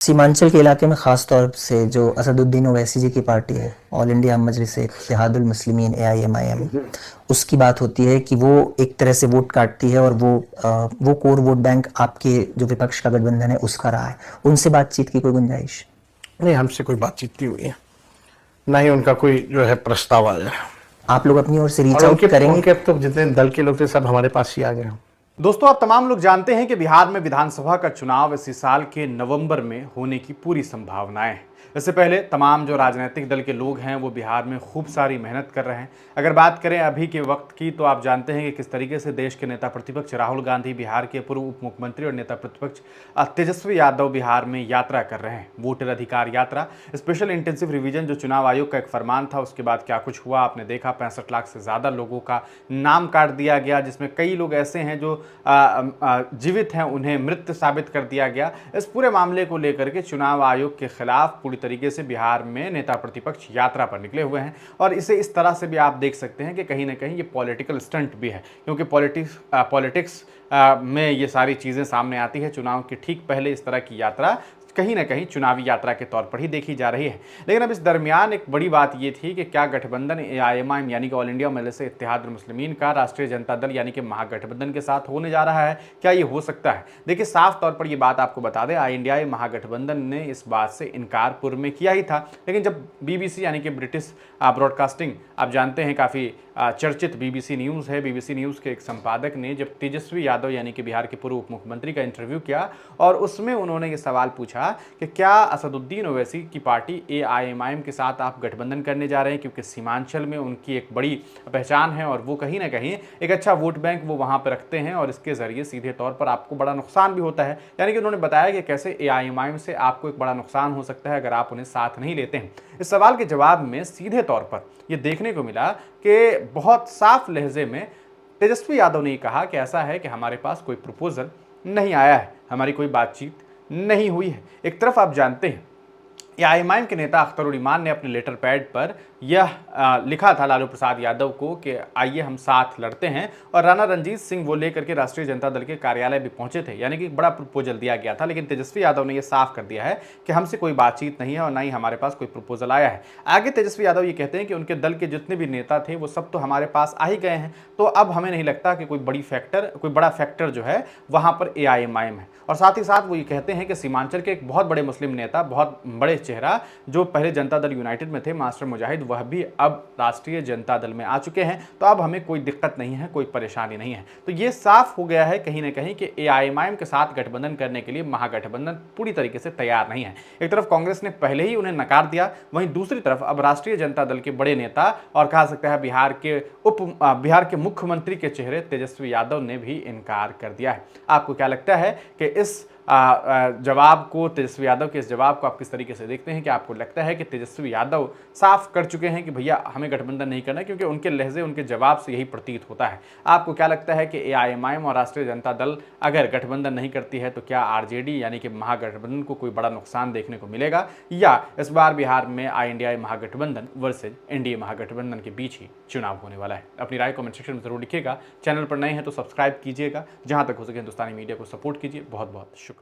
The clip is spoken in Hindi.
सीमांचल के इलाके में ख़ास तौर से जो असदुद्दीन ओवैसी जी की पार्टी है, ऑल इंडिया मजलिस-ए-इत्तेहादुल मुस्लिमीन एआईएमआईएम, उसकी बात होती है कि वो एक तरह से वोट काटती है और वो कोर वोट बैंक आपके जो विपक्ष का गठबंधन है उसका रहा है। उनसे बातचीत की कोई गुंजाइश? नहीं, हमसे कोई बातचीत नहीं हुई है, ना ही उनका कोई जो है प्रस्ताव आया है। आप लोग अपनी ओर से रीच और आउट करेंगे? उनके अब तो जितने दल के लोग थे सब हमारे पास ही आ गए हैं। दोस्तों, आप तमाम लोग जानते हैं कि बिहार में विधानसभा का चुनाव इसी साल के नवंबर में होने की पूरी संभावनाएं हैं। इससे पहले तमाम जो राजनीतिक दल के लोग हैं वो बिहार में खूब सारी मेहनत कर रहे हैं। अगर बात करें अभी के वक्त की तो आप जानते हैं कि किस तरीके से देश के नेता प्रतिपक्ष राहुल गांधी, बिहार के पूर्व उप मुख्यमंत्री और नेता प्रतिपक्ष तेजस्वी यादव बिहार में यात्रा कर रहे हैं। वोटर अधिकार यात्रा, स्पेशल इंटेंसिव रिवीजन जो चुनाव आयोग का एक फरमान था, उसके बाद क्या कुछ हुआ आपने देखा। 65 लाख से ज़्यादा लोगों का नाम काट दिया गया, जिसमें कई लोग ऐसे हैं जो जीवित हैं, उन्हें मृत साबित कर दिया गया। इस पूरे मामले को लेकर के चुनाव आयोग के खिलाफ पूरी तरीके से बिहार में नेता प्रतिपक्ष यात्रा पर निकले हुए हैं। और इसे इस तरह से भी आप देख सकते हैं कि कहीं ना कहीं ये पॉलिटिकल स्टंट भी है, क्योंकि पॉलिटिक्स में ये सारी चीज़ें सामने आती है। चुनाव के ठीक पहले इस तरह की यात्रा कहीं ना कहीं चुनावी यात्रा के तौर पर ही देखी जा रही है। लेकिन अब इस दरमियान एक बड़ी बात ये थी कि क्या गठबंधन एआईएमआईएम यानी कि ऑल इंडिया मजलिस-ए-इत्तेहादुल मुस्लिमीन का राष्ट्रीय जनता दल यानी कि महागठबंधन के साथ होने जा रहा है? क्या ये हो सकता है? देखिए, साफ तौर पर ये बात आपको बता दें, आई इंडिया महागठबंधन ने इस बात से इनकार पूर्व में किया ही था। लेकिन जब बीबीसी यानी कि ब्रिटिश ब्रॉडकास्टिंग, आप जानते हैं काफ़ी चर्चित बीबीसी न्यूज़ है, बीबीसी न्यूज़ के एक संपादक ने जब तेजस्वी यादव यानी कि बिहार के पूर्व उप मुख्यमंत्री का इंटरव्यू किया और उसमें उन्होंने ये सवाल पूछा कि क्या असदुद्दीन ओवैसी की पार्टी एआईएमआईएम के साथ आप गठबंधन करने जा रहे हैं, क्योंकि सीमांचल में उनकी एक बड़ी पहचान है और वो कहीं ना कहीं एक अच्छा वोट बैंक वो वहाँ पर रखते हैं और इसके ज़रिए सीधे तौर पर आपको बड़ा नुकसान भी होता है। यानी कि उन्होंने बताया कि कैसे एआईएमआईएम से आपको एक बड़ा नुकसान हो सकता है अगर आप उन्हें साथ नहीं लेते हैं। इस सवाल के जवाब में सीधे तौर पर यह देखने को मिला कि बहुत साफ लहजे में तेजस्वी यादव ने कहा कि ऐसा है कि हमारे पास कोई प्रपोजल नहीं आया है, हमारी कोई बातचीत नहीं हुई है। एक तरफ आप जानते हैं एआईएमआईएम के नेता अख्तर ईमान ने अपने लेटर पैड पर यह लिखा था लालू प्रसाद यादव को कि आइए हम साथ लड़ते हैं, और राणा रणजीत सिंह वो लेकर के राष्ट्रीय जनता दल के कार्यालय भी पहुंचे थे, यानी कि बड़ा प्रपोजल दिया गया था। लेकिन तेजस्वी यादव ने यह साफ कर दिया है कि हमसे कोई बातचीत नहीं है और ना ही हमारे पास कोई प्रपोजल आया है। आगे तेजस्वी यादव ये कहते हैं कि उनके दल के जितने भी नेता थे वो सब तो हमारे पास आ ही गए हैं, तो अब हमें नहीं लगता कि कोई बड़ा फैक्टर जो है वहाँ पर एआईएमआईएम है। और साथ ही साथ वो ये कहते हैं कि सीमांचल के एक बहुत बड़े मुस्लिम नेता, बहुत बड़े चेहरा जो पहले जनता दल यूनाइटेड में थे, मास्टर मुजाहिद, वह भी अब राष्ट्रीय जनता दल में आ चुके हैं, तो अब हमें कोई दिक्कत नहीं है, कोई परेशानी नहीं है। तो ये साफ हो गया है कहीं ना कहीं कि एआईएमआईएम के साथ गठबंधन करने के लिए महागठबंधन पूरी तरीके से तैयार नहीं है। एक तरफ कांग्रेस ने पहले ही उन्हें नकार दिया, वहीं दूसरी तरफ अब राष्ट्रीय जनता दल के बड़े नेता और कहा सकता है बिहार के मुख्यमंत्री के चेहरे तेजस्वी यादव ने भी इनकार कर दिया है। आपको क्या लगता है कि इस जवाब को, तेजस्वी यादव के इस जवाब को आप किस तरीके से देखते हैं? कि आपको लगता है कि तेजस्वी यादव साफ कर चुके हैं कि भैया हमें गठबंधन नहीं करना, क्योंकि उनके लहजे, उनके जवाब से यही प्रतीत होता है। आपको क्या लगता है कि एआईएमआईएम और राष्ट्रीय जनता दल अगर गठबंधन नहीं करती है तो क्या आरजेडी यानी कि महागठबंधन को कोई बड़ा नुकसान देखने को मिलेगा, या इस बार बिहार में आई इंडिया महागठबंधन वर्सेज एनडीए महागठबंधन के बीच ही चुनाव होने वाला है? अपनी राय कमेंट सेक्शन में जरूर लिखिएगा। चैनल पर नए हैं तो सब्सक्राइब कीजिएगा, जहां तक हो सके हिंदुस्तानी मीडिया को सपोर्ट कीजिए। बहुत बहुत शुक्रिया।